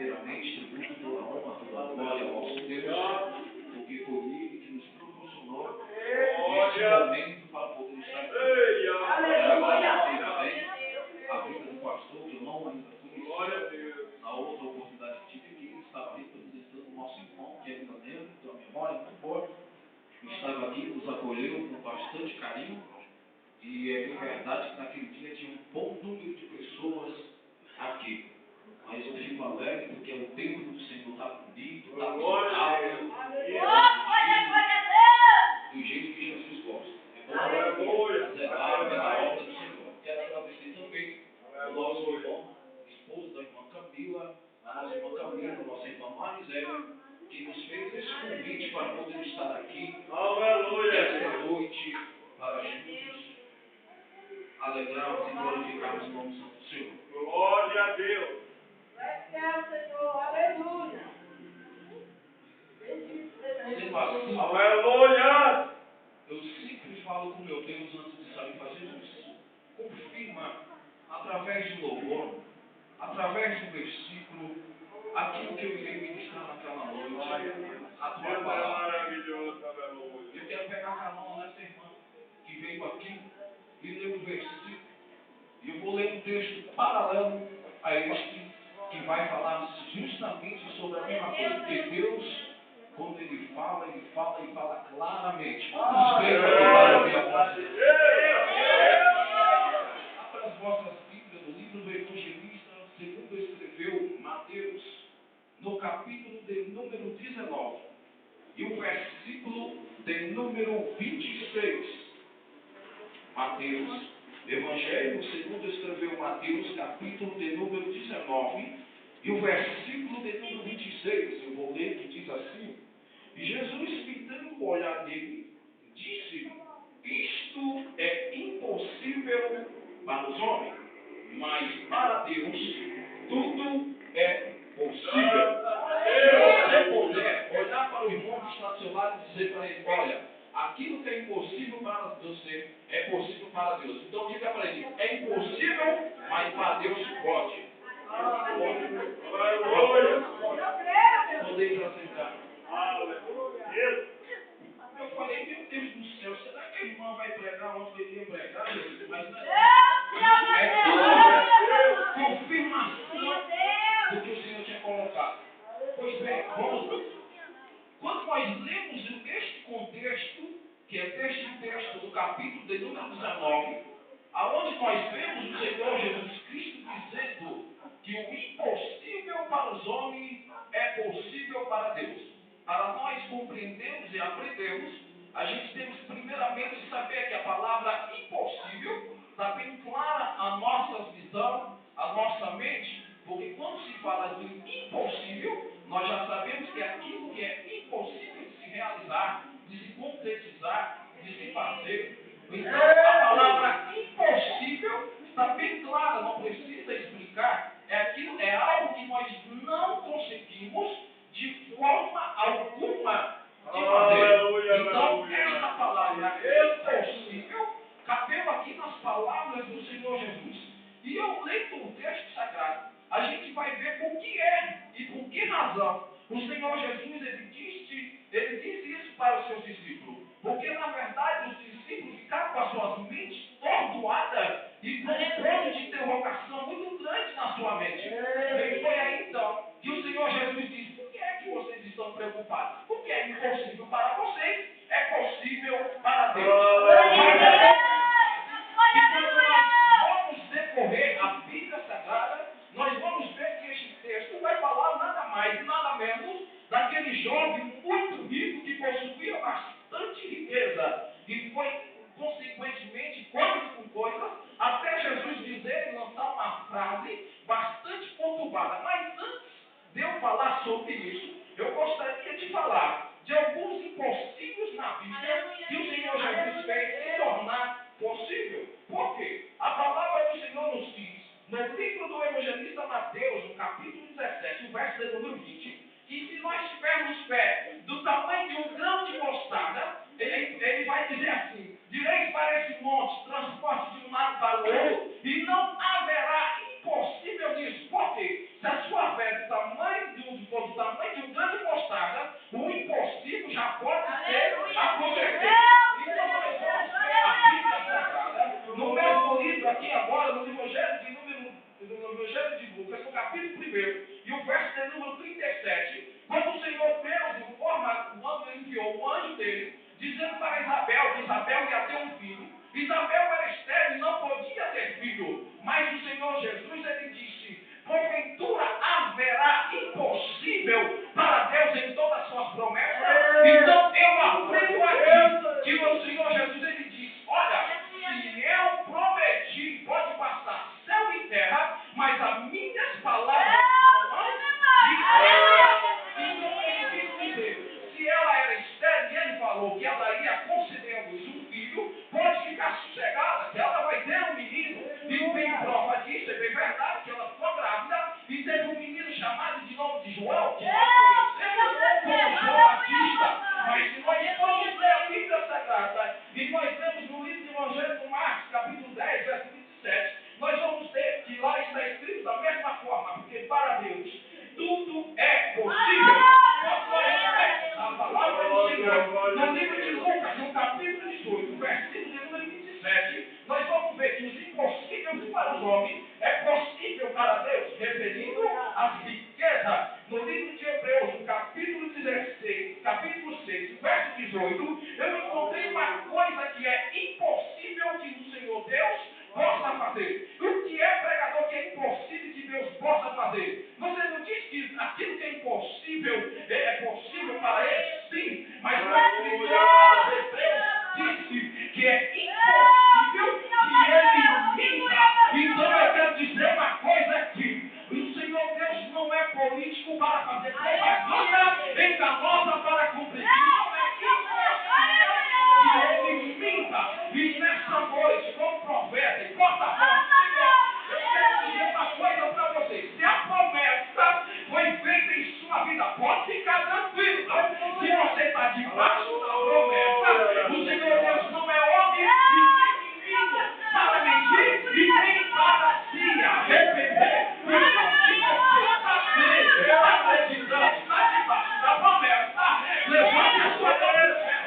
primeiramente, tributo toda a honra, toda a glória ao nosso Deus, porque foi Ele que nos proporcionou este momento para poder estar aqui. Agradecer também a vida do pastor, que eu não ainda conhecia. Na outra oportunidade que tive aqui, ele estava representando o nosso irmão, que ainda lembro, tem uma memória muito boa. Estava aqui, nos acolheu com bastante carinho. E é bem verdade que naquele dia tinha um bom número de pessoas aqui. Mas eu fico alegre porque o tempo do Senhor está bonito, está agradável. Do jeito que Jesus gosta. É bom zelar pela obra do Senhor. Quero agradecer também ao nosso irmão, esposo da irmã Camila, a nossa irmã Camila, a nossa irmã Marisela, que nos fez esse convite para poder estar aqui esta noite para juntos alegrarmos e glorificarmos o nome santo do Senhor. Glória a Deus. Senhor, aleluia. Sendo assim, Aleluia. eu sempre falo com meu Deus antes de sair para Jesus. Confirma, através do louvor, através do versículo, aquilo que eu irei ministrar naquela noite, a tua Deus é palavra. maravilhoso, aleluia. Eu quero pegar carona nessa irmã que veio aqui e ler o versículo. E eu vou ler um texto paralelo a este, que vai falar justamente sobre a mesma coisa. Porque Deus, quando Ele fala e fala claramente. Quantos veio aqui para ouvir a voz de Deus? Abra as vossas Bíblias no livro do Evangelista, segundo escreveu Mateus, no capítulo de número 19, e o versículo de número 26. Mateus, Evangelho segundo escreveu Mateus, capítulo de número 19, e o versículo de número 26, eu vou ler, que diz assim: E Jesus, fitando o olhar nele, disse: Isto é impossível para os homens, mas para Deus tudo é possível. Se você puder olhar para o irmão que está ao seu lado e dizer para ele: olha, aquilo que é impossível para você é possível para Deus. Então diga para ele: é impossível, mas para Deus pode. Aleluia. Podem para sentar. Aleluia. Eu falei: meu Deus do céu, será que a irmã vai pregar onde eu iria pregar? Mas não é confirmação do que o Senhor tinha colocado. Pois bem, vamos lá. Quando nós lemos este contexto, que é este texto do capítulo de número 19, aonde nós vemos o Senhor Jesus Cristo dizendo que o impossível para os homens é possível para Deus. Para nós compreendermos e aprendermos, a gente temos que primeiramente saber que a palavra impossível está bem clara a nossa visão, a nossa mente, porque quando se fala de impossível, nós já sabemos que aquilo que é impossível de se realizar, de se concretizar, de se fazer. Então, a palavra impossível está bem clara, não precisa explicar. É algo que nós não conseguimos de forma alguma de fazer. Então, esta palavra impossível cabeu aqui nas palavras do Senhor Jesus. E eu lendo o texto sagrado, a gente vai ver por que é e por que razão o Senhor Jesus ele disse isso para os seus discípulos. Porque na verdade os discípulos ficaram com as suas mentes tordoadas e com um ponto de interrogação muito grande na sua mente. E foi aí então que o Senhor Jesus disse: por que é que vocês estão preocupados? Porque é impossível para vocês, é possível para Deus. E quando nós vamos decorrer a Bíblia Sagrada, nós vamos ver que este texto vai falar nada mais e nada menos daquele jovem muito rico que possuía bastante riqueza e foi, consequentemente, coisas com coisas, até Jesus dizer e lançar uma frase bastante conturbada. Mas antes de eu falar sobre isso, eu gostaria de falar de alguns impossíveis na Bíblia que o Senhor Jesus fez se tornar possível. Por quê? A palavra do Senhor nos diz, no livro do evangelista Mateus, no capítulo 17, o verso de número 20, que se nós tivermos fé do tamanho de um grão de mostarda, ele vai dizer assim: direis para esse monte, transporte de um lado para o outro, e não haverá impossível nisso. Por quê? Se a sua fé é do tamanho chamado de nome de João, que nós conhecemos como João Batista. Mas se nós formos ler a Bíblia Sagrada, e nós lemos no livro do Evangelho de Marcos, capítulo 10, verso 27, nós vamos ver que lá está escrito da mesma forma, porque para Deus tudo é possível. A palavra do Senhor, no livro de Lucas, no capítulo 18, versículo de número 27, nós vamos ver que os impossíveis para os homens é possível para Deus, referindo às riquezas. No livro de Hebreus, no capítulo 16, capítulo 6, verso 18, eu encontrei uma coisa que é impossível que o Senhor Deus possa fazer. O que é, pregador, que é impossível que Deus possa fazer? Você não diz que aquilo que é impossível é possível para ele? Sim, mas o escritor Deus disse que é impossível que ele minta. Então eu quero dizer uma coisa aqui. O Senhor Deus não é político para fazer propaganda enganosa para cumprir. Não é que ele minta. E nessa noite, como profeta e porta-voz, eu quero dizer uma coisa para vocês. Se a promessa foi feita em sua vida, pode ficar tranquilo. Se você está debaixo da promessa, o Senhor Deus não é homem e nem menino para mentir e nem para se arrepender. Então, se você está crendo, acreditando, está debaixo da promessa, levante a sua mão no céu.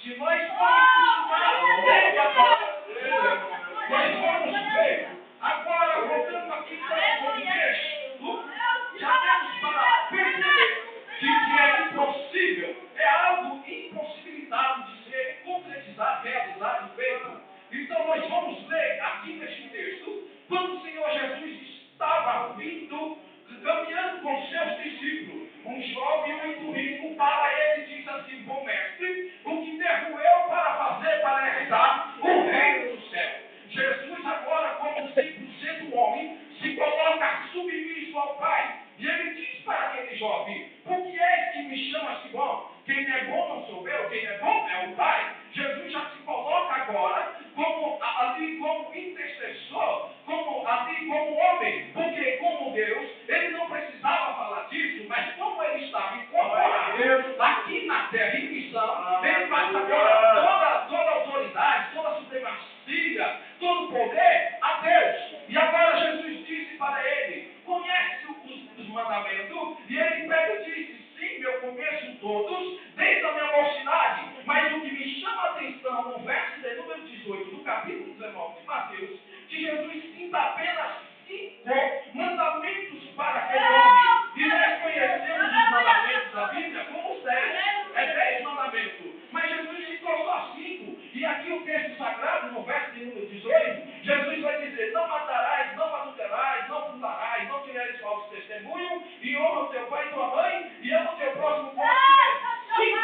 Se nós formos nós vamos ver. Agora, voltando aqui para o contexto, já temos para perceber que o que é impossível é algo impossibilitado de ser concretizado, realizado, feito. Então, nós vamos ler aqui neste texto, quando o Senhor Jesus estava vindo, caminhando com seus discípulos, um jovem muito rico para ele disse assim: bom mestre, o que devo eu para fazer para herdar o reino do céu? Jesus agora, como 100% homem, se coloca submisso ao Pai. E ele diz para aquele jovem: por que és que me chamas de bom? Quem é bom não sou eu, quem é bom é o Pai. Jesus já se coloca agora como ali como intercessor, como ali como homem, porque como Deus, ele não precisava falar disso, mas como ele estava incorporado aqui na terra em missão, ele passa agora toda a autoridade, toda a supremacia, todo o poder a Deus. E agora Jesus disse para ele: conhece os mandamentos? E ele pega e disse: sim, eu conheço todos, desde a minha mocidade. Mas o que me chama a atenção no verso de número 18, do capítulo 19 de Mateus, que Jesus cita apenas 5 mandamentos para aquele homem. E nós conhecemos os mandamentos da Bíblia como 10. É 10 mandamentos. Mas Jesus citou só 5. E aqui o texto sagrado, no verso de número 18, Jesus vai dizer: não matarás, não adulterarás, não furtarás, não tirarás falso testemunho, e honra o teu pai e tua mãe, e ama o teu próximo como a ti mesmo. 5.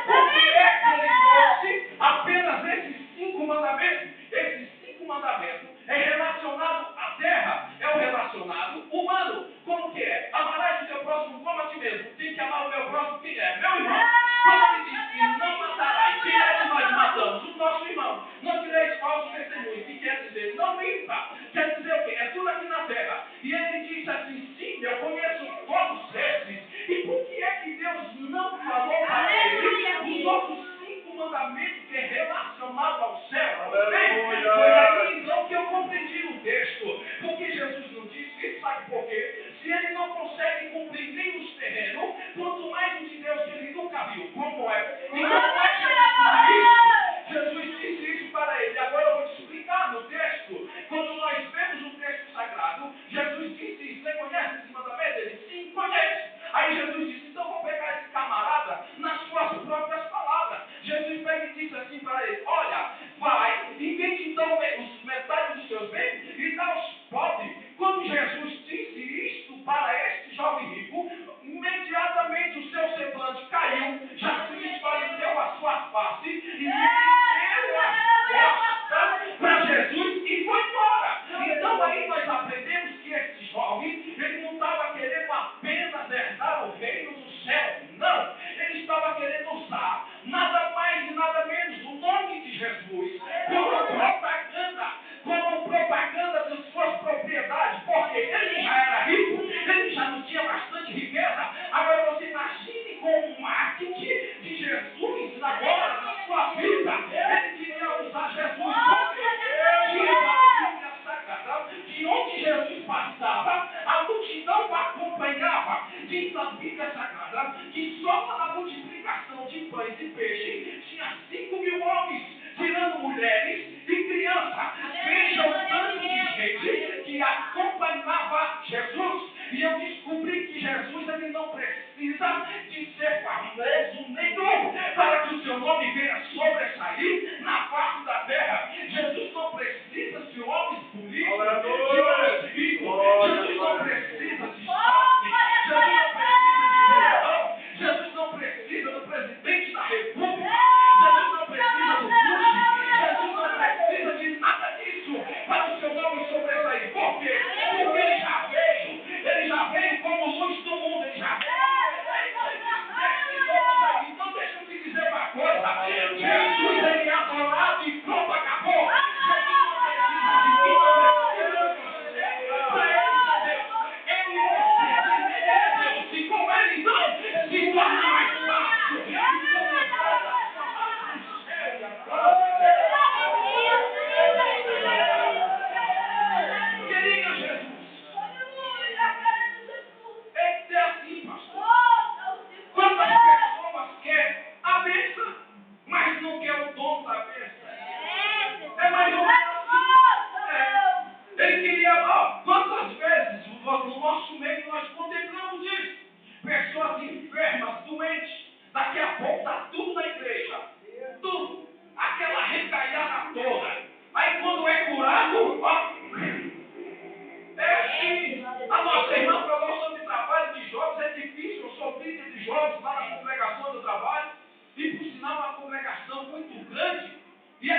Por que é que ele trouxe apenas esses 5 mandamentos? Esses 5 mandamentos é relacionado à terra, é o relacionado humano. Como que é? Amarás o teu próximo como a ti mesmo. Tem que amar o meu próximo, quem é? Meu irmão. Quando ele diz que não matarás, quem é que nós matamos? O nosso irmão. Não tireis falso testemunho. O que quer dizer? Não minta. Quer dizer o quê? É tudo aqui na terra. E ele disse assim: sim, eu conheço todos esses. E por que é que Deus não falou para ele os outros 5 mandamentos que é relacionado ao céu? Foi aí então que eu compreendi o texto. Porque Jesus não disse isso, sabe por quê? Se ele não consegue cumprir nem os terrenos, quanto mais o de Deus que ele nunca viu. Como é? Então não é isso. Jesus disse isso para ele. Agora eu vou te explicar no texto. Quando nós vemos o texto sagrado, Jesus disse isso. Você conhece esse mandamento? Ele: 5.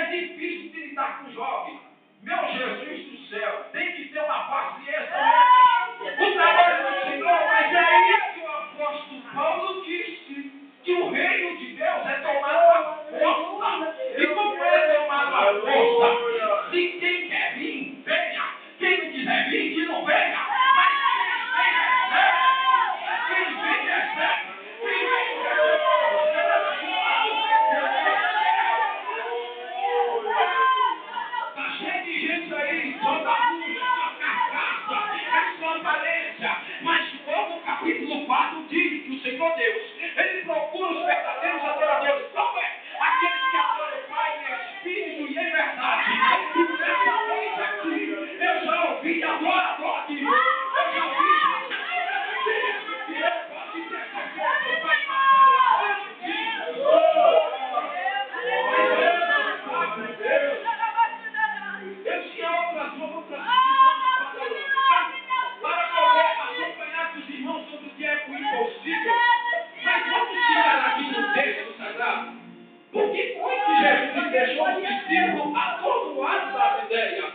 difícil de lidar com jovem. Meu Jesus do céu, tem que ter uma paciência. O trabalho do Senhor, mas é aí que o apóstolo Paulo disse que o reino de Deus é tomado à força. E como é tomado à força? Se quem quer vir, venha. Quem não quiser vir, que não venha. Mas quem vem, recebe. Quem vem, tá cheio de gente aí, só bagulho, só carcaça, é só falência. Mas como o capítulo 4 diz que o Senhor Deus, Ele procura os verdadeiros adoradores. Qual é? Aqueles que adoram o Pai em espírito e em verdade. E nessa noite aqui, eu já ouvi adorador aqui. Eu já ouvi Jesus. E eu posso ter certeza que o Pai eu tinha outras para poder acompanhar com os irmãos sobre o que é o impossível. Mas vamos chegar aqui no texto sagrado. Por que foi que Jesus deixou os discípulos atordoados da ideia?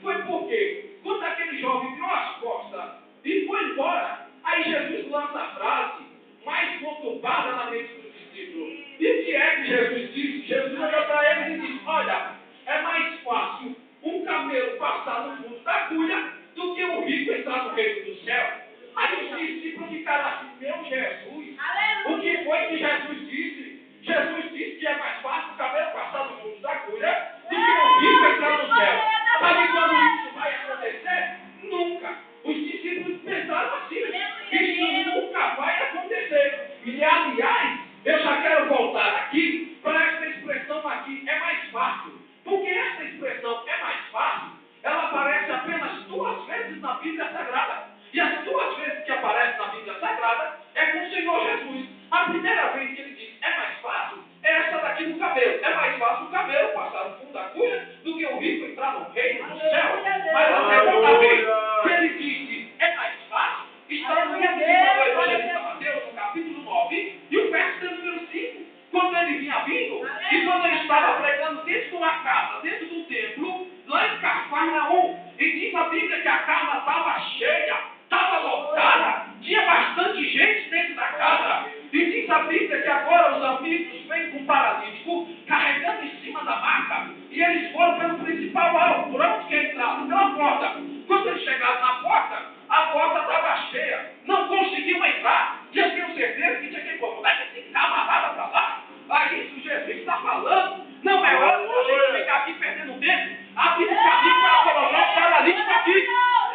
Foi porque, quando aquele jovem virou as costas e foi embora, aí Jesus lança a frase mais conturbada na mente dos discípulos. E o que é que Jesus disse? Jesus olhou para ele e disse: olha, é mais fácil um camelo passar no fundo da agulha do que um rico entrar no reino do céu. Aí os discípulos ficaram assim: meu Jesus, o que foi que Jesus disse? Jesus disse que é mais fácil o camelo passar no fundo da agulha do que um rico entrar no céu. Sabe quando isso vai acontecer? Nunca. Os discípulos pensaram assim: isso nunca vai acontecer. E aliás, eu já quero voltar aqui para essa expressão aqui, é mais fácil. Porque essa expressão é mais fácil, ela aparece apenas 2 vezes na Bíblia Sagrada. E as 2 vezes que aparece na Bíblia Sagrada é com o Senhor Jesus. A primeira vez que ele diz é mais fácil é essa daqui do camelo. É mais fácil o camelo passar no fundo da agulha do que o rico entrar no reino do céu. Mas a segunda vez que ele disse é mais fácil, está no livro do Evangelho de Mateus, no capítulo 9, e o verso número 5. Quando ele vinha vindo, e quando ele estava pregando dentro de uma casa, dentro do templo, lá em Cafarnaum, e diz a Bíblia que a casa estava cheia, estava lotada, tinha bastante gente dentro da casa, e diz a Bíblia que agora os amigos vêm com um paralítico, carregando em cima da maca, e eles foram pelo principal alvo, por onde que entraram? Pela porta. Quando eles chegaram na porta, a porta estava cheia, não conseguiam entrar, e eu tenho certeza que tinha que botar esse camarada para lá. Aí isso Jesus está falando, não é hora da gente ficar aqui perdendo tempo, abrir o caminho para colocar o paralítico aqui.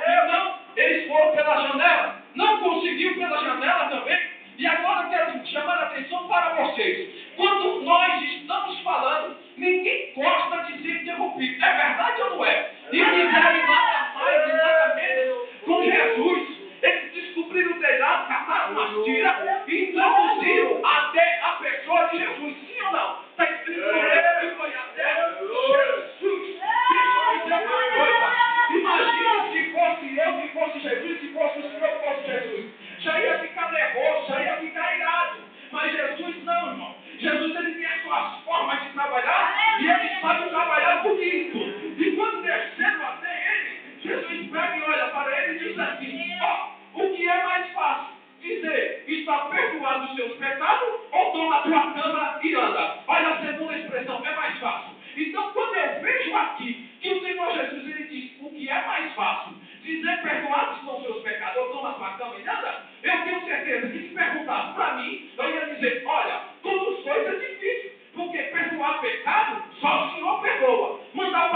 Então, eles foram pela janela, não conseguiu pela janela também. E agora eu quero chamar a atenção para vocês. Quando nós estamos falando, ninguém gosta de ser interrompido. É verdade ou não é? E fizeram nada mais e nada menos com Jesus. Eles descobriram o telhado, cataram umas tiras e introduziram até a pessoa de Jesus. Sim ou não? Está escrito ele foi até Jesus. Deixa eu dizer uma coisa. Imagine se fosse eu, se fosse Jesus, se fosse o Senhor, que fosse Jesus. Já ia ficar nervoso, já ia ficar irado. Mas Jesus não, irmão. Jesus, ele tem as suas formas de trabalhar e ele sabe trabalhar bonito. E quando desceram até ele, Jesus pega e olha para ele e diz assim: ó, o que é mais fácil? Dizer, está perdoado os seus pecados, ou toma a tua cama e anda. Olha a segunda expressão, é mais fácil. Então, quando eu vejo aqui que o Senhor Jesus, ele diz, o que é mais fácil? Dizer, perdoados são os seus pecados, ou toma a tua cama e anda. Eu tenho certeza que se perguntasse para mim, eu ia dizer, olha, todos os dois é difícil. Porque perdoar pecado, só o Senhor perdoa. Mandar o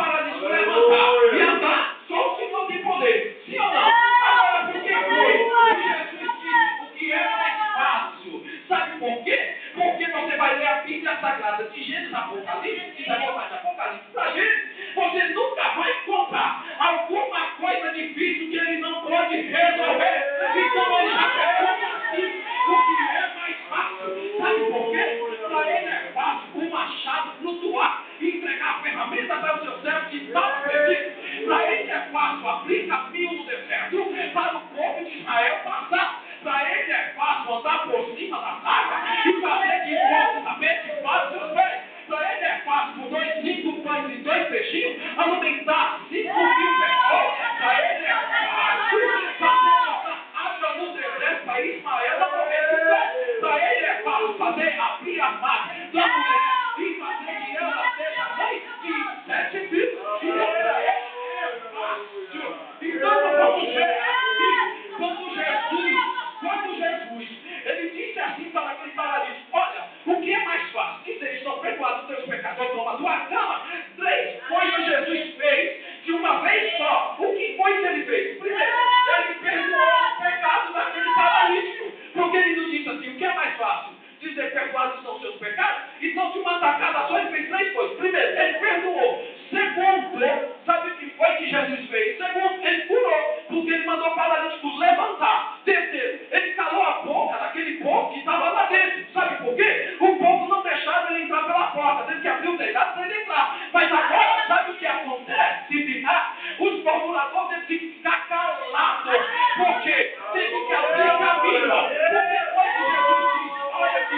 alimentar 5.000 pessoas. Para ele é fácil fazer essa água no deserto para Ismael não morrer de fome. Para ele é fácil fazer abrir a mar da mulher e fazer que ela seja mãe de 7 filhos. E para ele é fácil. Então vamos ver aqui quando Jesus, ele disse assim para aquele paralítico: olha, o que é mais fácil? Dizer, estou perdoado dos teus pecados, toma tua cama. 3 coisas Jesus fez de uma vez só. O que foi que ele fez? Primeiro, ele perdoou os pecados daquele paralítico. Porque ele nos disse assim: o que é mais fácil? Dizer, perdoados são os seus pecados? Então, de uma tacada só, ele fez 3 coisas. Primeiro, ele perdoou. Segundo, sabe o que foi que Jesus fez? Segundo, ele curou, porque ele mandou o paralítico levantar. Terceiro, ele calou a boca daquele povo que estava lá dentro. Sabe por quê? O povo não deixava ele entrar pela porta, teve que abrir o telhado para ele entrar. Mas agora, sabe o que acontece? Os murmuradores teve que ficar calados. Por quê? Teve que abrir caminho. Porque foi que Jesus disse: olha aqui,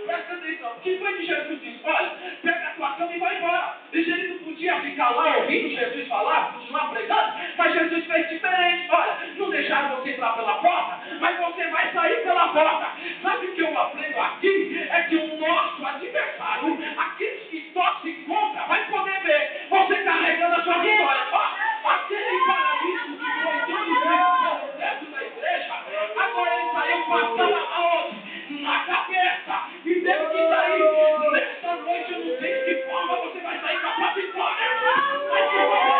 presta atenção. O que foi que Jesus disse? Olha, pega a tua cama e vai embora. E ele não podia ficar lá ouvindo Jesus falar, continuar pregando, mas Jesus fez diferente. Olha, não deixaram você entrar pela porta, mas você vai sair pela porta. Sabe o que eu aprendo aqui? É que o nosso adversário, aqueles que só se contra, vai poder ver você carregando a sua vitória. Aquele paralítico que foi todo pelo teto da igreja, agora ele saiu passando aonde? Na cabeça. E teve que sair. Nessa noite eu não sei de que forma você vai sair com a sua vitória. Mas que você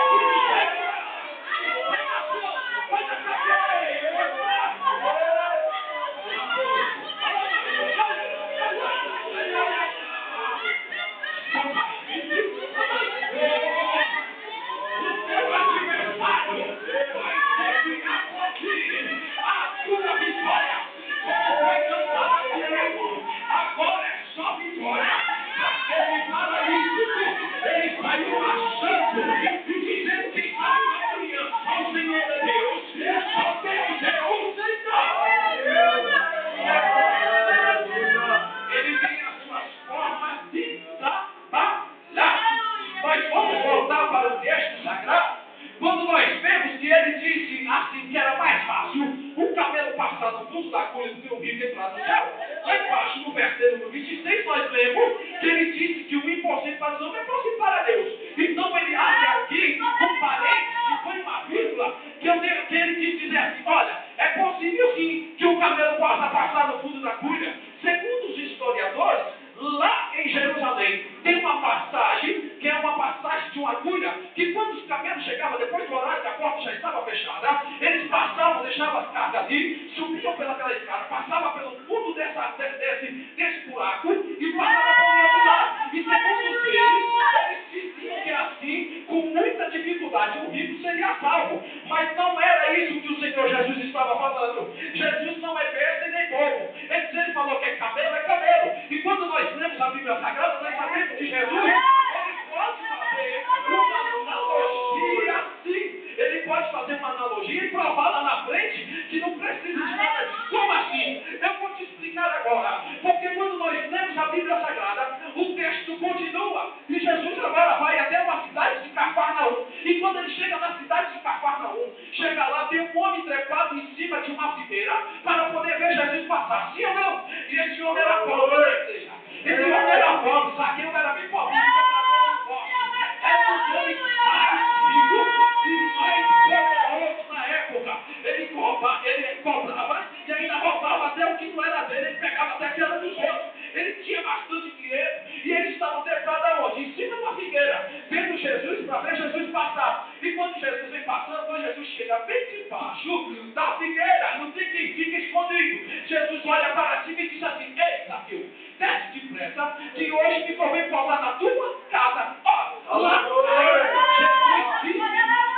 agora é só vitória. Aquele paralítico, ele saiu achando, dizendo que estava na aliança ao Senhor de Deus. Só tem Deus, ele tem as suas formas de trabalhar. Mas vamos voltar para o texto sagrado. Quando nós vemos que ele disse assim que era mais fácil um camelo passar no fundo da agulha do que um rico entrar no céu, lá embaixo no versículo 26 nós lemos que ele disse que o impossível para os homens é possível para Deus. Então ele abre aqui um parênteses, que foi uma vírgula, que ele quis dizer assim: olha, é possível sim que um camelo possa passar no fundo da agulha. Segundo os historiadores, lá em Jerusalém tem uma passagem, que é uma passagem de uma agulha, que quando os camelos chegavam depois do horário que a porta já estava fechada, eles passavam, deixavam as cargas ali, subiam pelaquela escada, passavam pelo fundo desse buraco e passavam para o outro lado. E segundo eles diziam que assim, com muita dificuldade, o rico seria salvo. Mas não era isso que o Senhor Jesus estava falando. Jesus não é besta e nem bobo. Ele falou que é camelo. E quando nós lemos a Bíblia Sagrada, nós sabemos que Jesus, ele pode fazer uma analogia assim. Ele pode fazer uma analogia e provar lá na frente que não precisa de nada disso. Como assim? Eu vou te explicar agora. Porque quando nós lemos a Bíblia Sagrada, o texto continua. E Jesus agora vai até uma cidade de Cafarnaum. E quando ele chega na cidade de Cafarnaum, chega lá, tem um homem trepado em cima de uma figueira para poder ver Jesus passar. Sim ou não? E esse homem era pobre, né, igreja? Esse homem era pobre, Zaqueu era bem pobre. Era um homem mais rico e mais poderoso na época. Ele cobrava e ainda roubava até o que não era dele. Ele pegava até que era dos outros. Ele tinha bastante dinheiro e eles estavam trepados aonde? Em cima de uma figueira, vendo Jesus para ver Jesus passar. E quando Jesus vem passando, quando Jesus chega bem debaixo da figueira, não tem quem fica escondido. Jesus olha para cima e diz assim: ei, Zaqueu, desce depressa, que hoje me convém pousar na tua casa. Ó, lá, Jesus disse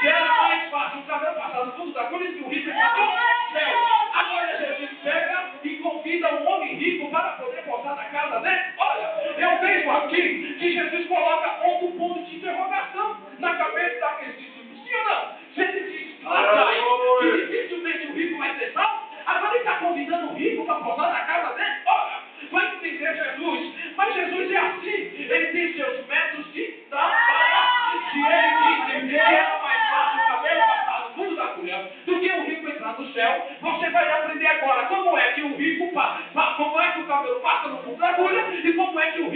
que era mais fácil o camelo passar no fundo da cruz que o rico entrar no céu. Agora Jesus pega e convida um homem rico para poder pousar na casa dele. Olha, eu vejo aqui que Jesus coloca outro ponto de interrogação na cabeça daqueles discípulos. Sim ou não? Se ele diz lá atrás que dificilmente o rico vai ser salvo, agora ele está convidando o rico para pousar na casa dele. Olha, vai entender Jesus. Mas Jesus é assim. Ele tem seus métodos de trabalho.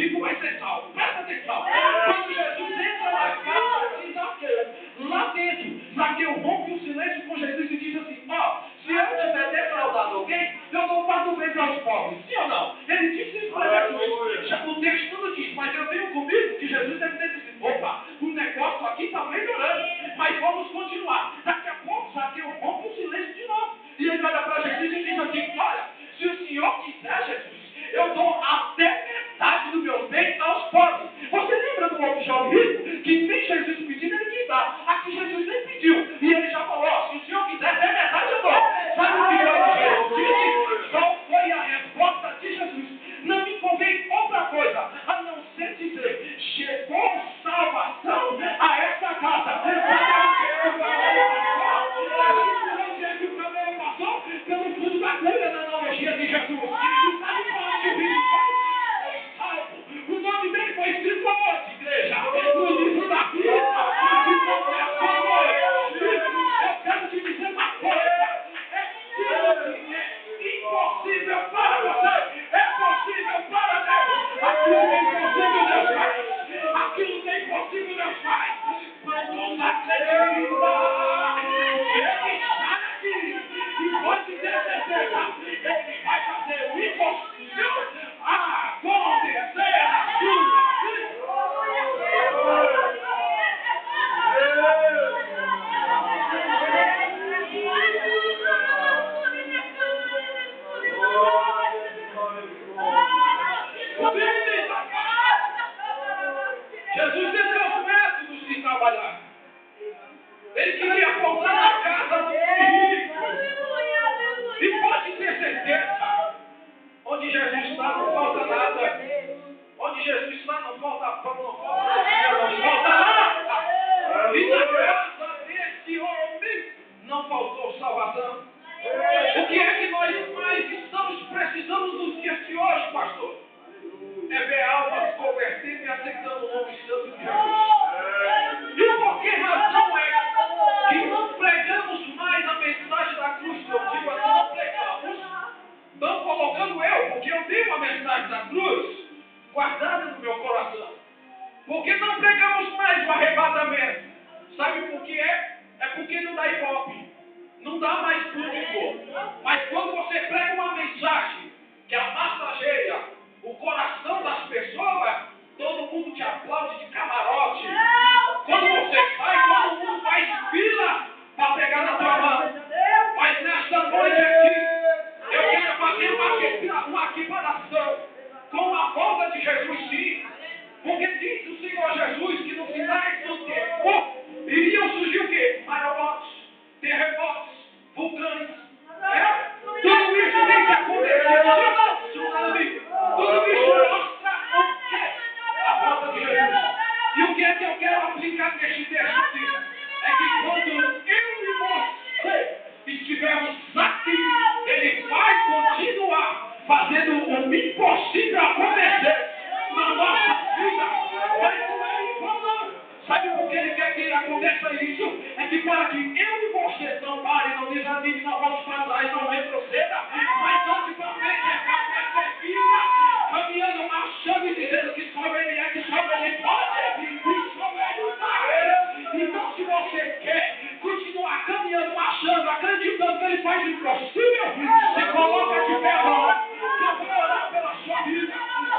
rico vai ser salvo. Presta atenção. Quando Jesus entra na casa de Zaqueu, lá dentro, Zaqueu rompe o silêncio com Jesus e diz assim: ó, se eu tiver defraudado alguém, eu dou 4 vezes aos pobres. Sim ou não? Ele disse isso para Jesus. O texto não diz, mas eu tenho comigo que Jesus deve ter dito: opa, o negócio aqui está melhorando, mas vamos continuar. Daqui a pouco, Zaqueu rompe o silêncio de novo. E ele olha para Jesus e diz assim: olha, se o Senhor quiser, Jesus, eu dou até metade dos meus bens aos pobres. Você lembra do outro jovem rico? Que nem Jesus pediu, ele quis dar. Aqui Jesus nem pediu. E ele já falou: ó, se o Senhor quiser, até metade eu dou. Sabe o que Jesus disse? Qual foi a resposta de Jesus? Não me convém outra coisa, a não ser dizer: chegou salvação a essa casa. Onde o cabelo passou? Pelo fundo da cura, na analogia de Jesus. E sabe para onde o rico foi? Salvo. O nome dele foi escrito aonde, igreja? No livro da vida. Eu quero te dizer uma coisa. É impossível para você. É possível para Deus. Aquilo que é impossível, Deus faz. Aquilo que é impossível, Deus faz. Quando acredita, ele está aqui. E pode ter certeza, ele vai fazer o impossível acontecer na sua vida. Jesus tem seus métodos de trabalhar. Ele queria pousar na casa do rico. E pode ter certeza, onde Jesus está não falta nada. Onde Jesus está não falta pão, não falta comida, não falta nada. E na casa desse homem não faltou salvação. O que é que nós mais estamos precisando nos dias de hoje, pastor? É ver almas convertendo e aceitando o nome santo de Jesus. E por que razão é que não pregamos mais a mensagem da cruz? Eu digo assim, não pregamos, não colocando eu, porque eu tenho a mensagem da cruz guardada no meu coração. Porque não pregamos mais o arrebatamento. Sabe por que é? É porque não dá ibope. Não dá mais público. Mas quando você prega uma mensagem que massageia o coração das pessoas, todo mundo te aplaude de camarote. Quando você sai, todo mundo faz fila para pegar na tua mão. Mas nesta noite aqui, eu quero fazer uma equiparação com a volta de Jesus, sim. Porque diz o Senhor Jesus que no final do tempo iriam surgir o quê? Maremotos, terremotos, vulcões. Tudo isso tem que acontecer. Tsunami. Tudo isso mostra o quê? A volta de Jesus. E o que é que eu quero aplicar neste texto aqui? É que quando eu e você estivermos aqui, Ele vai continuar fazendo o impossível acontecer na nossa vida. Mas não é em vão. Sabe por que Ele quer que aconteça isso? É que para que eu e você não pare, não desanime, não volte para trás, não retroceda, mas ande para frente, é vida, caminhando, achando e dizendo que só Ele é, que só Ele pode, e só Ele faz. Então, se você quer continuar caminhando, achando, acreditando que Ele faz o impossível, se coloca de pé agora, que eu vou orar pela sua vida.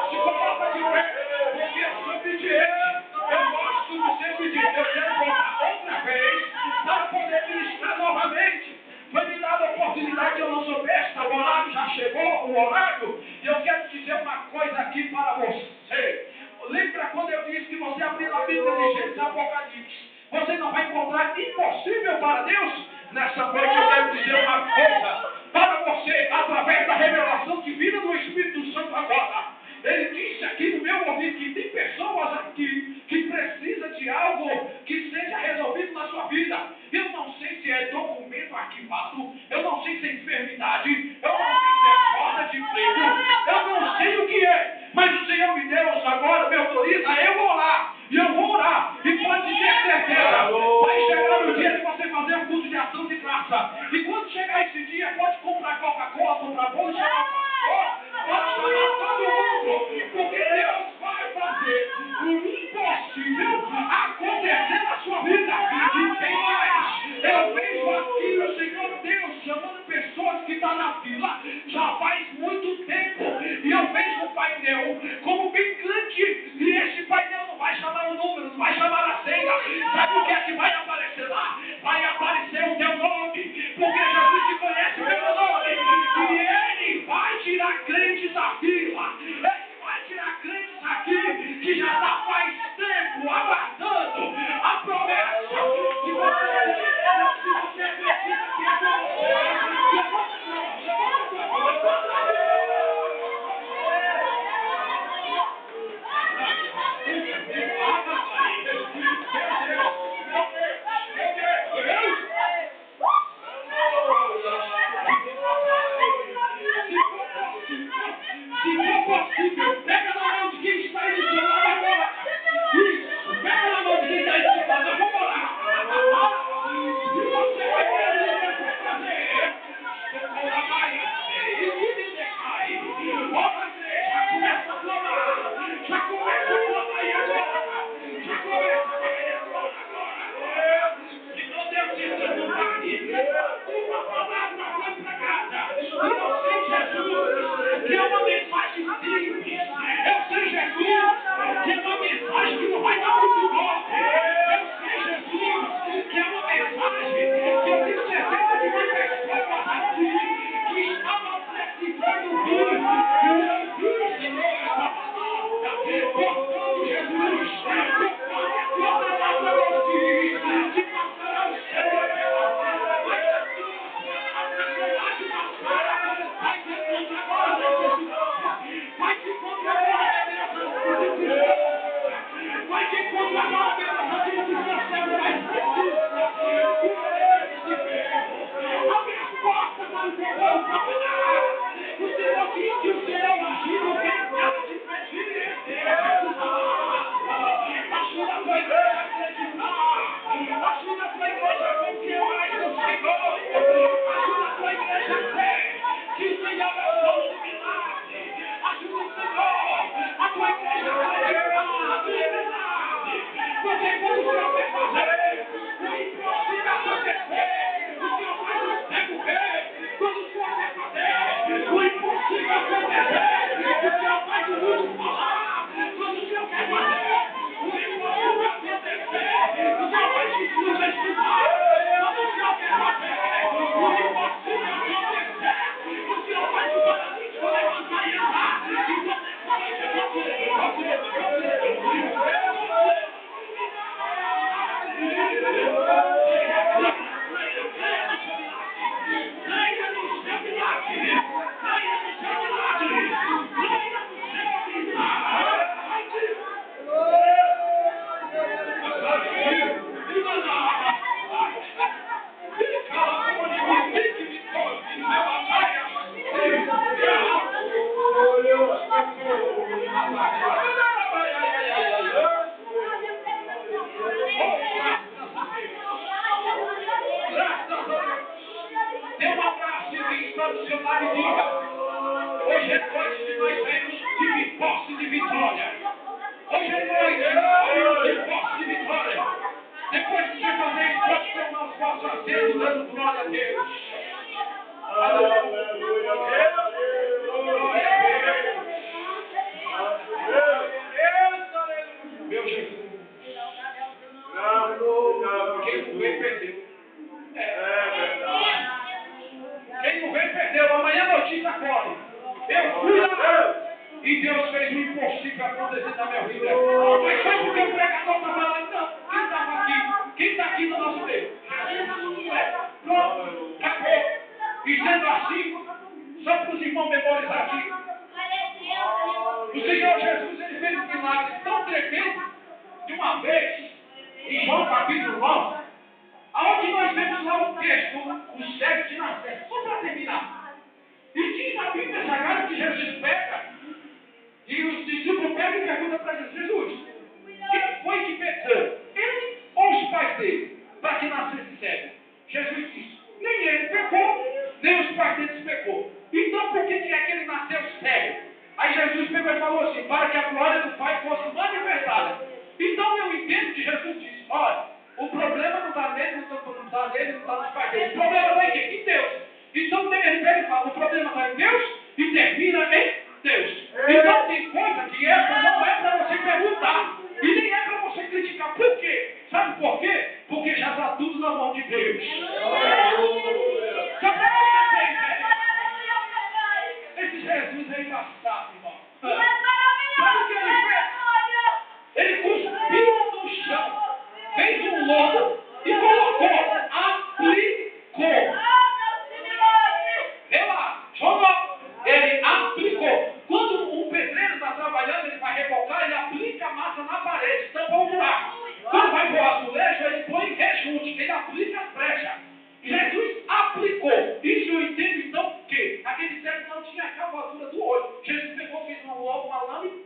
Se coloca de pé, porque eu sou obediente. Eu gosto de ser obediente. Eu quero voltar outra vez para poder ministrar novamente. Foi me dada a oportunidade, eu não sou besta, o horário já chegou, o horário, e eu quero dizer uma coisa aqui para você. Lembra quando eu disse que você abrir a Bíblia de Gênesis e Apocalipse, você não vai encontrar impossível para Deus? Nessa noite eu quero dizer uma coisa para você, através da revelação divina do Espírito Santo agora. Ele disse aqui no meu ouvido que tem pessoas aqui que precisam de algo que seja resolvido na sua vida. Eu não sei se é documento arquivado, eu não sei se é enfermidade, eu não sei se é falta de emprego, eu não sei o que é, mas o Senhor me deu agora, me autoriza a eu orar, e eu vou orar, e pode ter certeza, vai chegar o dia de você fazer um curso de ação de graça, e quando chegar esse dia, pode comprar Coca-Cola, comprar bolo, chamar o pastor, pode chamar todo mundo, porque Deus vai impossível acontecer na sua vida. E tem mais. Eu vejo aqui o Senhor Deus chamando pessoas que estão na fila já faz muito tempo. E eu vejo o painel como bem grande. E esse painel não vai chamar o número, não vai chamar a senha. Sabe o que é que vai aparecer lá? Vai aparecer o teu nome. Porque Jesus te conhece pelo nome. E Ele vai tirar crentes da fila. Ele vai tirar crentes aqui que já está faz tempo aguardando a promessa. Se você acredita que é para se for possível, pega na mão de quem está aí do seu lado agora. Isso, pega na mão de quem está aí do seu lado. Vamos lá. E você vai fazer. Começa a clamar. Já começa a clamar aí agora. Já começa a clamar agora. Que não deu certo no pare. Uma palavra foi pregada. E eu sei Jesus, que é uma mensagem simples. Eu sei Jesus, que é uma mensagem que não vai dar muito golpe. Eu sei Jesus, que é uma mensagem que eu tenho certeza que tem pessoas aqui que estavam precisando vir. E eu vi, Senhor, essa palavra. Portanto, Jesus, conforme a tua palavra nos diz, que passará o céu e a terra, mas a tua palavra será de passar. Vai te encontrar agora, Jesus. Vai te encontrar agora, Deus. Vai te encontrar agora, Deus. Aquilo que você é mais precisa. Abre as portas para o teu povo trabalhar. O Senhor disse que o Senhor agiu quem está te pedir. Ajuda a tua igreja a acreditar. Ajuda a tua igreja a confiar mais no Senhor. Ajuda a tua igreja a crer que o Senhor é o dono do milagre. Ajuda o Senhor a tua igreja a acreditar na verdade. Porque quando o Senhor vai fazer, o impossível acontecer. O Senhor faz o cego ver. Quando o Senhor vai fazer, o impossível acontecer. O Senhor faz o mundo falar. Quando o Senhor quer fazer, o impossível acontecer. O Senhor faz Jesus estudar. Quando o Senhor quer fazer, o impossível acontecer. O Senhor faz o paralítico levantar e andar. Então, nessa noite eu vou dê um abraço extraordinário e diga: hoje é noite que nós vemos de posse de vitória. Hoje é noite de posse de vitória. Depois que você fazer isso, pode tomar os vossos assentos, dando glória a Deus. Aleluia. Meu Jesus. Quem não veio, perdeu. Quem não veio, perdeu. Amanhã a notícia corre. Eu fui lá e Deus fez o impossível acontecer na minha vida. Mas foi porque o pregador estava lá. Não, quem estava aqui? Quem está aqui no nosso meio? Pronto, acabou. E sendo assim, só para os irmãos memorizar aqui, o Senhor Jesus ele fez um milagre tão tremendo de uma vez, em João capítulo 9, aonde nós vemos lá o texto, o cego de Nazaré, só para terminar. E diz a Bíblia Sagrada que Jesus pega, e os discípulos pegam e perguntam para Jesus: quem foi que pecou? Ele ou os pais dele, para que nascesse cego? Jesus disse: nem ele pecou, nem os pais dele pecou. Então por que é que ele nasceu cego? Aí Jesus pegou e falou assim: para que a glória do Pai fosse manifestada. Então, meu dele, não está nos pais dele. O problema está em quem? Em Deus. Então ele pega e fala, o problema está em Deus e termina em Deus. Então tem coisa que essa não é para você perguntar. E nem é para você criticar. Por quê? Sabe por quê? Porque já está tudo na mão de Deus. Só para você ter ideia. Esse Jesus é embaçado, irmão. Sabe o que ele fez? Ele cuspiu no chão, fez um lodo e colocou, aplicou. Vê lá, jogou. Ele aplicou. Quando um pedreiro está trabalhando, ele vai rebocar, ele aplica a massa na parede, tampa um buraco. Quando vai pôr azulejo, ele põe rejunte, ele aplica as brechas. Jesus aplicou. Isso eu entendo então que aquele cego não tinha a cavadura do olho. Jesus pegou, fez uma lama e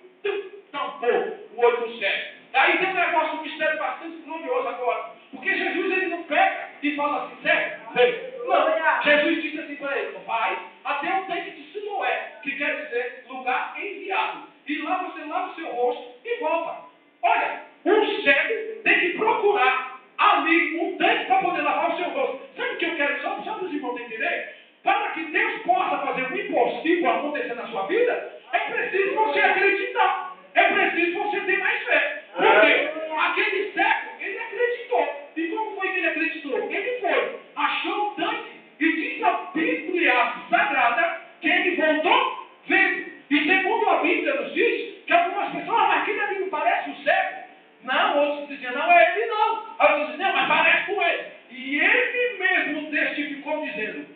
tampou o olho do cego. Daí tem um negócio, um mistério bastante glorioso agora. Porque Jesus ele não pega e fala assim, cego, vem. Não, Jesus disse assim para ele, vai até o tanque de Siloé, que quer dizer lugar enviado. E lá você lava o seu rosto e volta. Olha, um cego tem que procurar ali um tanque para poder lavar o seu rosto. Sabe o que eu quero? Só para os irmãos entenderem? Para que Deus possa fazer o impossível acontecer na sua vida, é preciso você acreditar. É preciso você ter mais fé. Por quê? Aquele cego, ele acreditou. E como foi que ele acreditou? Ele foi, achou um tanque e diz a Bíblia Sagrada que ele voltou vendo. E segundo a Bíblia nos diz que algumas pessoas, mas aquele ali não parece um cego? Não, outros diziam, não é ele não. Outros diziam, não, mas parece com ele. E ele mesmo testificou dizendo,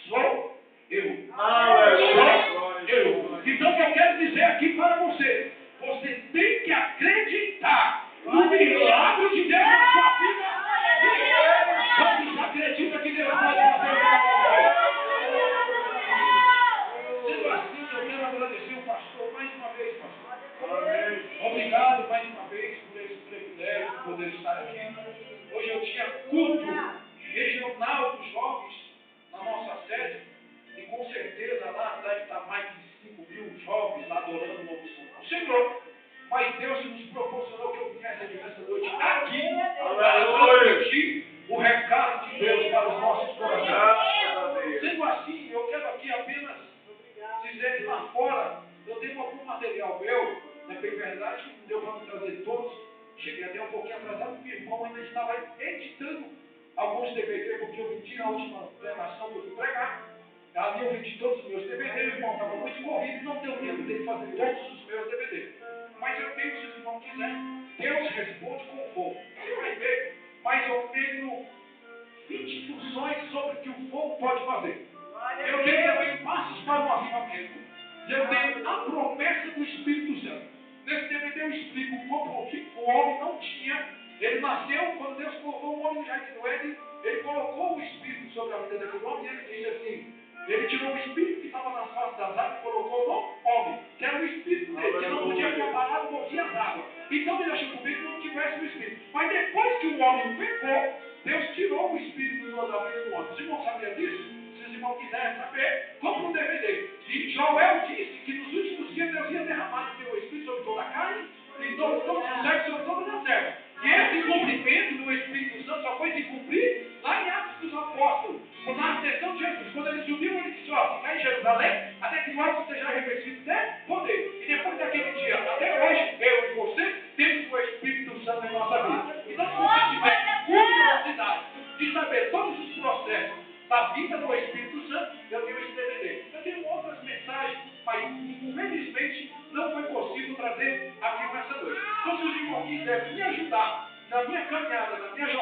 sou eu. Sou eu. Então eu quero dizer aqui para você, você tem que acreditar no milagre de Deus na sua vida. Quantos acreditam que Deus pode fazer sendo assim, eu quero agradecer o pastor mais uma vez, pastor. Obrigado mais uma vez por esse privilégio de poder estar aqui. Hoje eu tinha culto regional dos jovens na nossa sede e com certeza lá deve estar mais de 5.000 jovens lá adorando o novo Senhor. Mas Deus nos proporcionou que eu viesse aqui nessa noite aqui para transmitir o recado de Deus para os nossos corações. Sendo assim, eu quero aqui apenas dizer que lá fora eu tenho algum material meu, é bem verdade, não deu para me trazer todos. Cheguei até um pouquinho atrasado, porque o irmão ainda estava editando alguns DVD, porque eu vendi na última pregação que eu fui pregar. Ali eu vendi todos os meus DVD, o irmão estava muito corrido e não deu tempo dele fazer todos os meus DVD. Mas eu tenho, se o irmão quiser, Deus responde com fogo. Você vai ver, mas eu tenho 20 funções sobre o que o fogo pode fazer. Eu tenho também passos para o avivamento. E eu tenho a promessa do Espírito Santo. Nesse DVD eu explico como o homem não tinha. Ele nasceu, quando Deus colocou o homem no jardim do Éden, ele colocou o Espírito sobre a vida daquele homem e ele disse assim, ele tirou o Espírito que estava nas faces das águas e colocou no homem, que era o Espírito dele, que não podia ficar parado, movia as águas. Então ele achou por bem que não tivesse o Espírito. Mas depois que o homem pecou, Deus tirou o Espírito da vida do homem. Os irmãos sabiam disso? Se os irmãos quiserem saber, compre um DVD. E Joel disse que nos últimos dias Deus ia derramar o seu Espírito sobre toda a carne, e todos os servos sobre todas as servas. E esse cumprimento do Espírito Santo só foi se cumprir lá em Atos dos Apóstolos. Na ascensão de Jesus, quando ele subiu, ele disse, ó, ficar em Jerusalém, até que o alto seja revestido de poder. E depois daquele dia, até hoje, eu e você, temos o Espírito Santo em nossa vida. Então, se você tiver curiosidade de saber todos os processos da vida do Espírito Santo, eu tenho esse DVD. Eu tenho outras mensagens, mas infelizmente não foi possível trazer aqui nessa noite. Então, se os irmãos quiserem me ajudar na minha caminhada, na minha jornada,